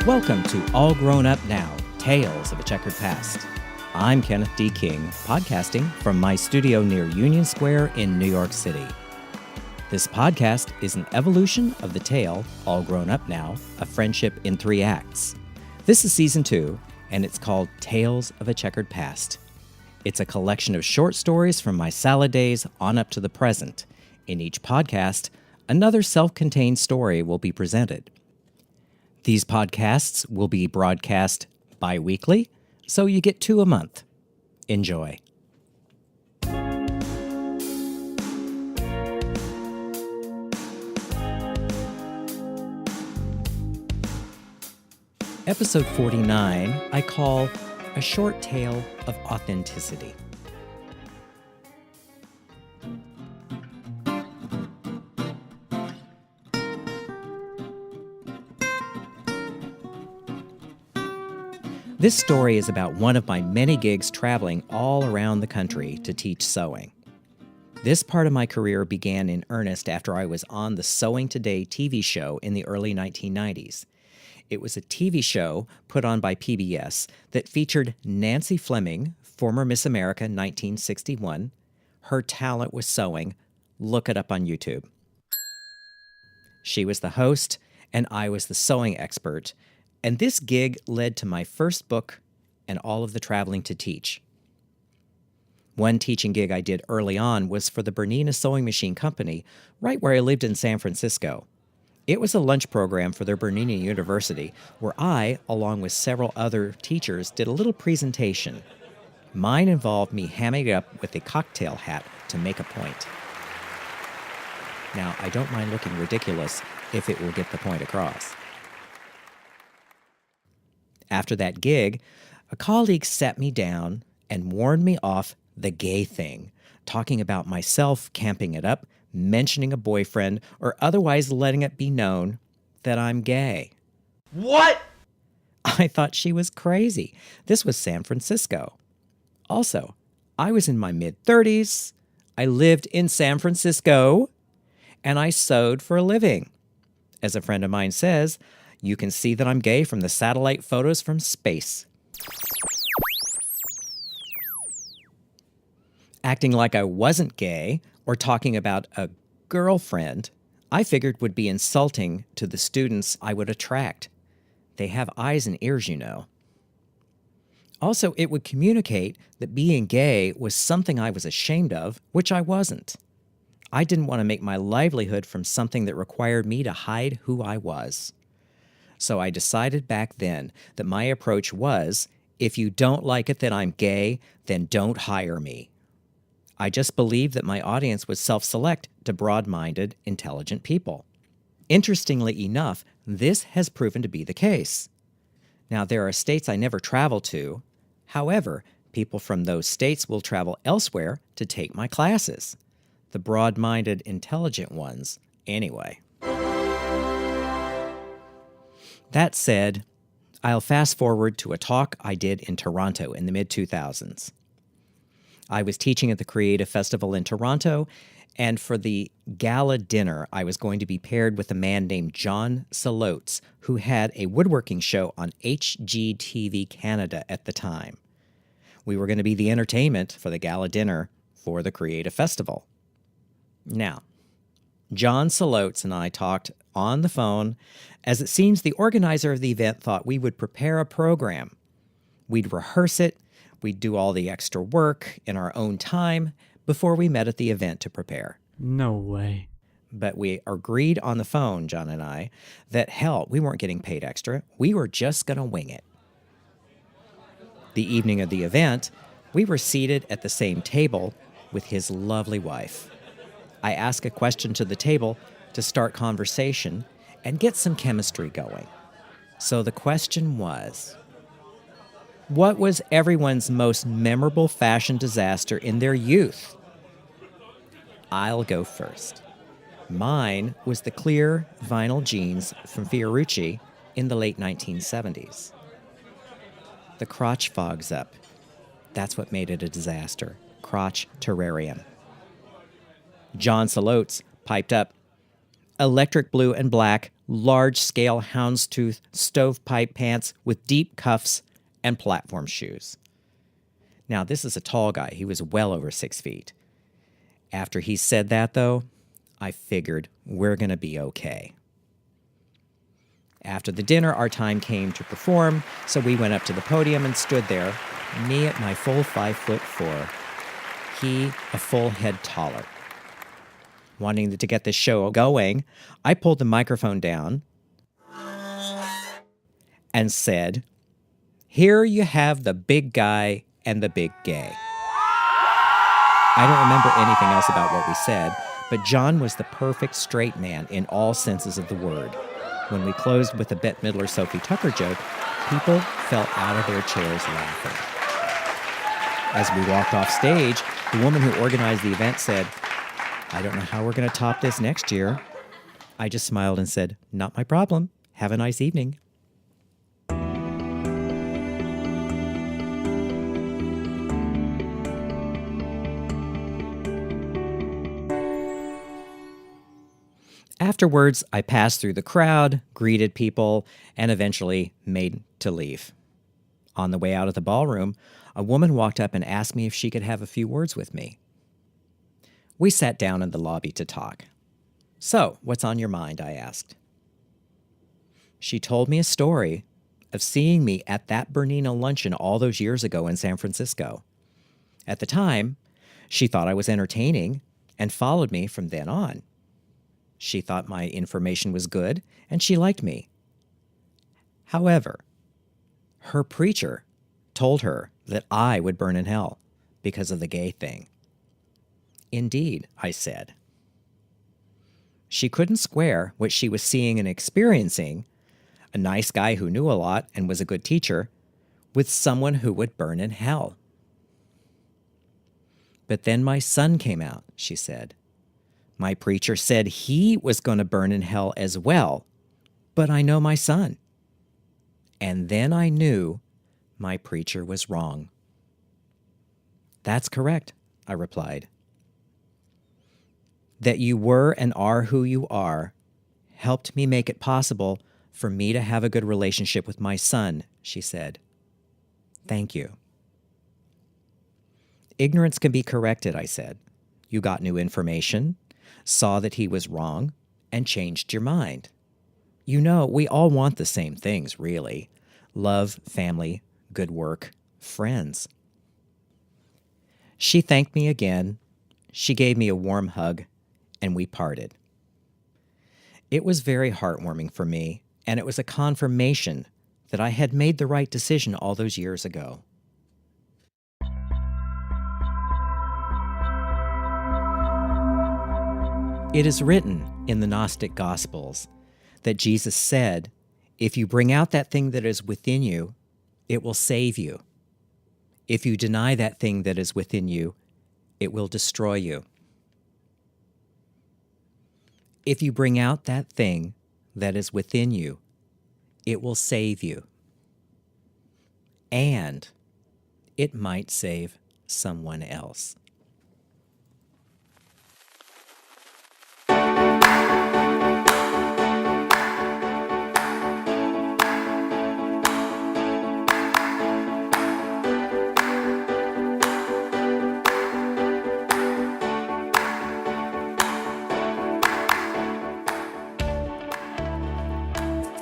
Welcome to All Grown Up Now, Tales of a Checkered Past. I'm Kenneth D. King, podcasting from my studio near Union Square in New York City. This podcast is an evolution of the tale, All Grown Up Now, A Friendship in 3 Acts. This is Season 2, and it's called Tales of a Checkered Past. It's a collection of short stories from my salad days on up to the present. In each podcast, another self-contained story will be presented. These podcasts will be broadcast bi-weekly, so you get 2 a month. Enjoy. Episode 49, I call A Short Tale of Authenticity. This story is about one of my many gigs traveling all around the country to teach sewing. This part of my career began in earnest after I was on the Sewing Today TV show in the early 1990s. It was a TV show put on by PBS that featured Nancy Fleming, former Miss America 1961. Her talent was sewing. Look it up on YouTube. She was the host, and I was the sewing expert. And this gig led to my first book and all of the traveling to teach. One teaching gig I did early on was for the Bernina Sewing Machine Company, right where I lived in San Francisco. It was a lunch program for their Bernina University, where I, along with several other teachers, did a little presentation. Mine involved me hamming it up with a cocktail hat to make a point. Now, I don't mind looking ridiculous if it will get the point across. After that gig, a colleague sat me down and warned me off the gay thing, talking about myself camping it up, mentioning a boyfriend, or otherwise letting it be known that I'm gay. What? I thought she was crazy. This was San Francisco. Also, I was in my mid-30s, I lived in San Francisco, and I sewed for a living. As a friend of mine says, you can see that I'm gay from the satellite photos from space. Acting like I wasn't gay or talking about a girlfriend, I figured would be insulting to the students I would attract. They have eyes and ears, you know. Also, it would communicate that being gay was something I was ashamed of, which I wasn't. I didn't want to make my livelihood from something that required me to hide who I was. So I decided back then that my approach was, if you don't like it that I'm gay, then don't hire me. I just believed that my audience would self-select to broad-minded, intelligent people. Interestingly enough, this has proven to be the case. Now, there are states I never travel to. However, people from those states will travel elsewhere to take my classes. The broad-minded, intelligent ones, anyway. That said, I'll fast forward to a talk I did in Toronto in the mid-2000s. I was teaching at the Creative Festival in Toronto, and for the gala dinner, I was going to be paired with a man named John Salotes, who had a woodworking show on HGTV Canada at the time. We were going to be the entertainment for the gala dinner for the Creative Festival. Now, John Salotes and I talked on the phone, as it seems the organizer of the event thought we would prepare a program. We'd rehearse it, we'd do all the extra work in our own time before we met at the event to prepare. No way. But we agreed on the phone, John and I, that hell, we weren't getting paid extra. We were just going to wing it. The evening of the event, we were seated at the same table with his lovely wife. I asked a question to the table to start conversation and get some chemistry going. So the question was, what was everyone's most memorable fashion disaster in their youth? I'll go first. Mine was the clear vinyl jeans from Fiorucci in the late 1970s. The crotch fogs up. That's what made it a disaster. Crotch terrarium. John Salotes piped up, electric blue and black, large-scale houndstooth stovepipe pants with deep cuffs and platform shoes. Now, this is a tall guy. He was well over 6 feet. After he said that, though, I figured we're going to be okay. After the dinner, our time came to perform, so we went up to the podium and stood there, me at my full 5'4", he a full head taller. Wanting to get the show going, I pulled the microphone down and said, "Here you have the big guy and the big gay." I don't remember anything else about what we said, but John was the perfect straight man in all senses of the word. When we closed with a Bette Midler Sophie Tucker joke, people fell out of their chairs laughing. As we walked off stage, the woman who organized the event said, "I don't know how we're going to top this next year." I just smiled and said, "Not my problem. Have a nice evening." Afterwards, I passed through the crowd, greeted people, and eventually made to leave. On the way out of the ballroom, a woman walked up and asked me if she could have a few words with me. We sat down in the lobby to talk. "So, what's on your mind?" I asked. She told me a story of seeing me at that Bernina luncheon all those years ago in San Francisco. At the time, she thought I was entertaining and followed me from then on. She thought my information was good, and she liked me. However, her preacher told her that I would burn in hell because of the gay thing. "Indeed," I said. She couldn't square what she was seeing and experiencing, a nice guy who knew a lot and was a good teacher, with someone who would burn in hell. "But then my son came out," she said. "My preacher said he was going to burn in hell as well, but I know my son." And then I knew my preacher was wrong. "That's correct," I replied. "That you were and are who you are helped me make it possible for me to have a good relationship with my son," she said. "Thank you." "Ignorance can be corrected," I said. "You got new information, saw that he was wrong, and changed your mind. You know, we all want the same things, really. Love, family, good work, friends." She thanked me again. She gave me a warm hug, and we parted. It was very heartwarming for me, and it was a confirmation that I had made the right decision all those years ago. It is written in the Gnostic Gospels that Jesus said, "If you bring out that thing that is within you, it will save you. If you deny that thing that is within you, it will destroy you." If you bring out that thing that is within you, it will save you. And it might save someone else.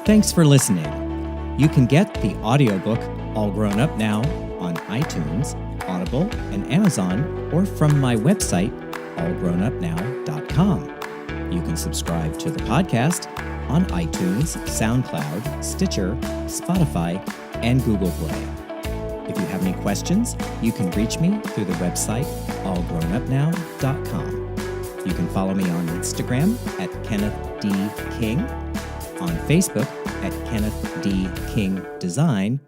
Thanks for listening. You can get the audiobook All Grown Up Now on iTunes, Audible, and Amazon, or from my website, allgrownupnow.com. You can subscribe to the podcast on iTunes, SoundCloud, Stitcher, Spotify, and Google Play. If you have any questions, you can reach me through the website, allgrownupnow.com. You can follow me on Instagram at Kenneth D. King, on Facebook at Kenneth D. King Design,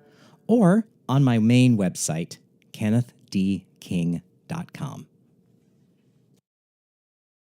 or on my main website, KennethDKing.com.